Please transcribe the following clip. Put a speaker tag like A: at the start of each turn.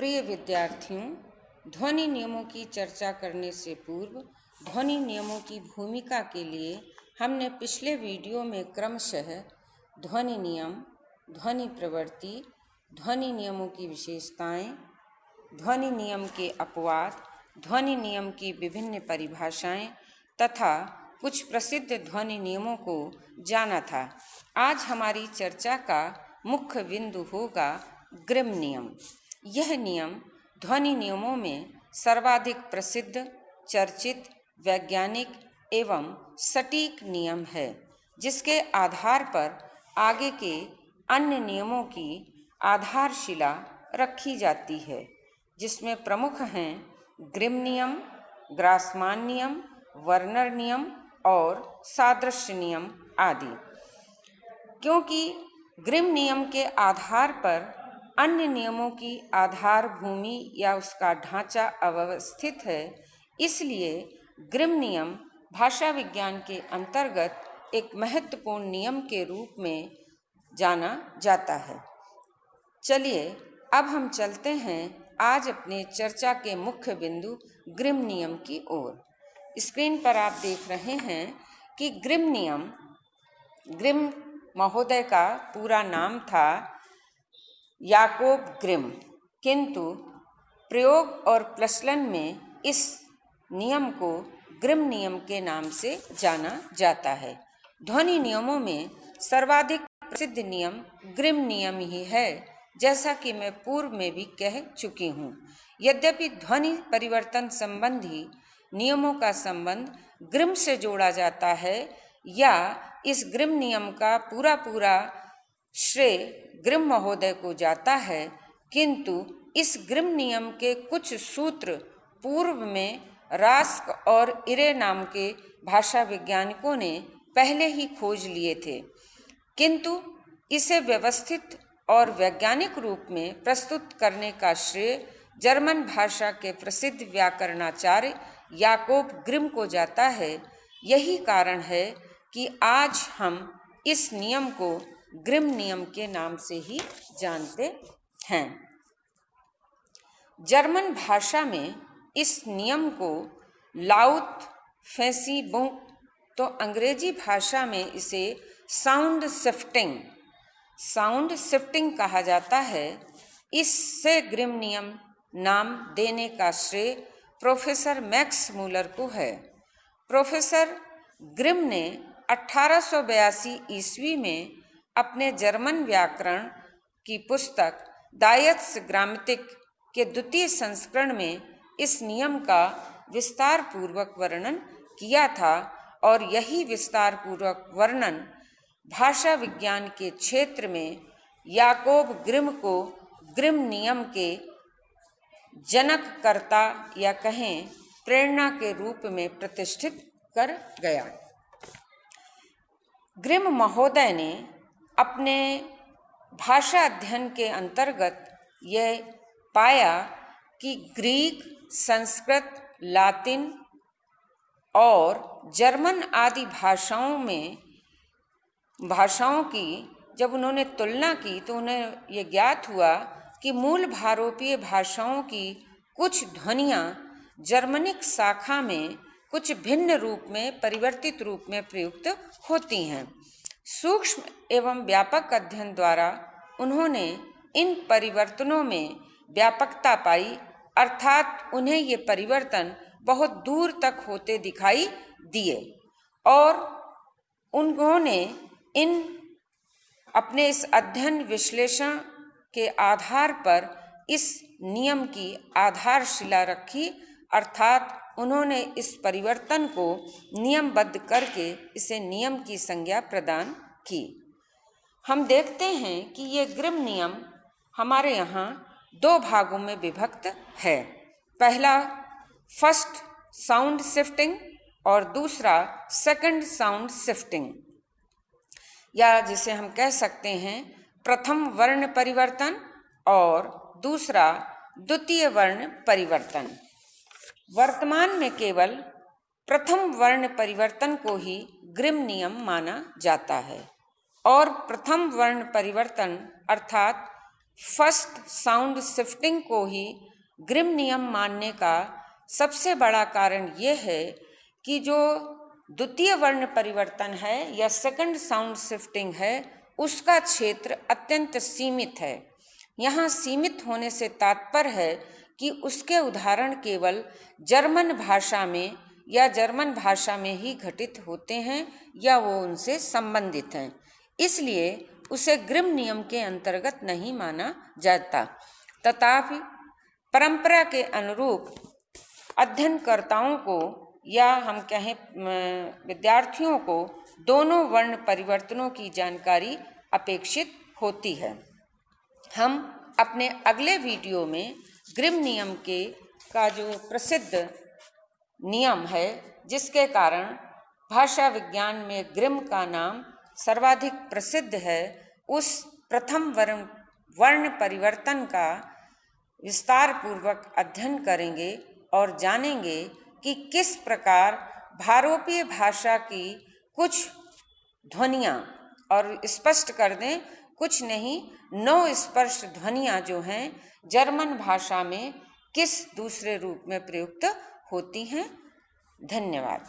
A: प्रिय विद्यार्थियों, ध्वनि नियमों की चर्चा करने से पूर्व ध्वनि नियमों की भूमिका के लिए हमने पिछले वीडियो में क्रमशः ध्वनि नियम, ध्वनि प्रवृत्ति, ध्वनि नियमों की विशेषताएं, ध्वनि नियम के अपवाद, ध्वनि नियम की विभिन्न परिभाषाएं तथा कुछ प्रसिद्ध ध्वनि नियमों को जाना था। आज हमारी चर्चा का मुख्य बिंदु होगा ग्रिम नियम। यह नियम ध्वनि नियमों में सर्वाधिक प्रसिद्ध, चर्चित, वैज्ञानिक एवं सटीक नियम है, जिसके आधार पर आगे के अन्य नियमों की आधारशिला रखी जाती है, जिसमें प्रमुख हैं ग्रिम नियम, ग्रासमान नियम, वर्नर नियम और सादृश्य नियम आदि। क्योंकि ग्रिम नियम के आधार पर अन्य नियमों की आधार भूमि या उसका ढांचा अव्यवस्थित है, इसलिए ग्रिम नियम भाषा विज्ञान के अंतर्गत एक महत्वपूर्ण नियम के रूप में जाना जाता है। चलिए अब हम चलते हैं आज अपने चर्चा के मुख्य बिंदु ग्रिम नियम की ओर। स्क्रीन पर आप देख रहे हैं कि ग्रिम महोदय का पूरा नाम था याकोब ग्रिम, किंतु प्रयोग और प्रचलन में इस नियम को ग्रिम नियम के नाम से जाना जाता है। ध्वनि नियमों में सर्वाधिक प्रसिद्ध नियम ग्रिम नियम ही है, जैसा कि मैं पूर्व में भी कह चुकी हूँ। यद्यपि ध्वनि परिवर्तन संबंधी नियमों का संबंध ग्रिम से जोड़ा जाता है या इस ग्रिम नियम का पूरा श्रेय ग्रिम महोदय को जाता है, किंतु इस ग्रिम नियम के कुछ सूत्र पूर्व में रास्क और इरे नाम के भाषा वैज्ञानिकों ने पहले ही खोज लिए थे, किंतु इसे व्यवस्थित और वैज्ञानिक रूप में प्रस्तुत करने का श्रेय जर्मन भाषा के प्रसिद्ध व्याकरणाचार्य याकोब ग्रिम को जाता है। यही कारण है कि आज हम इस नियम को ग्रिम नियम के नाम से ही जानते हैं। जर्मन भाषा में इस नियम को लाउथ फेसिबुक, तो अंग्रेजी भाषा में इसे साउंड शिफ्टिंग कहा जाता है। इससे ग्रिम नियम नाम देने का श्रेय प्रोफेसर मैक्स मूलर को है। प्रोफेसर ग्रिम ने 1882 ईस्वी में अपने जर्मन व्याकरण की पुस्तक दायत्स ग्रामेटिक के द्वितीय संस्करण में इस नियम का विस्तार पूर्वक वर्णन किया था, और यही विस्तार पूर्वक वर्णन भाषा विज्ञान के क्षेत्र में याकोब ग्रिम को ग्रिम नियम के जनककर्ता या कहें प्रेरणा के रूप में प्रतिष्ठित कर गया। ग्रिम महोदय ने अपने भाषा अध्ययन के अंतर्गत यह पाया कि ग्रीक, संस्कृत, लातिन और जर्मन आदि भाषाओं की जब उन्होंने तुलना की तो उन्हें ये ज्ञात हुआ कि मूल भारोपीय भाषाओं की कुछ ध्वनियाँ जर्मनिक शाखा में कुछ भिन्न रूप में परिवर्तित रूप में प्रयुक्त होती हैं। सूक्ष्म एवं व्यापक अध्ययन द्वारा उन्होंने इन परिवर्तनों में व्यापकता पाई, अर्थात उन्हें ये परिवर्तन बहुत दूर तक होते दिखाई दिए, और उन्होंने अपने इस अध्ययन विश्लेषण के आधार पर इस नियम की आधारशिला रखी, अर्थात उन्होंने इस परिवर्तन को नियमबद्ध करके इसे नियम की संज्ञा प्रदान की। हम देखते हैं कि ये ग्रिम नियम हमारे यहाँ दो भागों में विभक्त है। पहला फर्स्ट साउंड शिफ्टिंग और दूसरा सेकंड साउंड शिफ्टिंग, या जिसे हम कह सकते हैं प्रथम वर्ण परिवर्तन और दूसरा द्वितीय वर्ण परिवर्तन। वर्तमान में केवल प्रथम वर्ण परिवर्तन को ही ग्रिम नियम माना जाता है, और प्रथम वर्ण परिवर्तन अर्थात फर्स्ट साउंड शिफ्टिंग को ही ग्रिम नियम मानने का सबसे बड़ा कारण यह है कि जो द्वितीय वर्ण परिवर्तन है या सेकंड साउंड शिफ्टिंग है, उसका क्षेत्र अत्यंत सीमित है। यहाँ सीमित होने से तात्पर्य है कि उसके उदाहरण केवल जर्मन भाषा में या जर्मन भाषा में ही घटित होते हैं या वो उनसे संबंधित हैं, इसलिए उसे ग्रिम नियम के अंतर्गत नहीं माना जाता। तथापि परंपरा के अनुरूप अध्ययनकर्ताओं को या हम कहें विद्यार्थियों को दोनों वर्ण परिवर्तनों की जानकारी अपेक्षित होती है। हम अपने अगले वीडियो में ग्रिम नियम का जो प्रसिद्ध नियम है, जिसके कारण भाषा विज्ञान में ग्रिम का नाम सर्वाधिक प्रसिद्ध है, उस प्रथम वर्ण परिवर्तन का विस्तार पूर्वक अध्ययन करेंगे और जानेंगे कि किस प्रकार भारोपीय भाषा की कुछ ध्वनियाँ, और स्पष्ट कर दें कुछ नहीं 9 स्पर्श ध्वनियाँ जो हैं जर्मन भाषा में किस दूसरे रूप में प्रयुक्त होती हैं। धन्यवाद।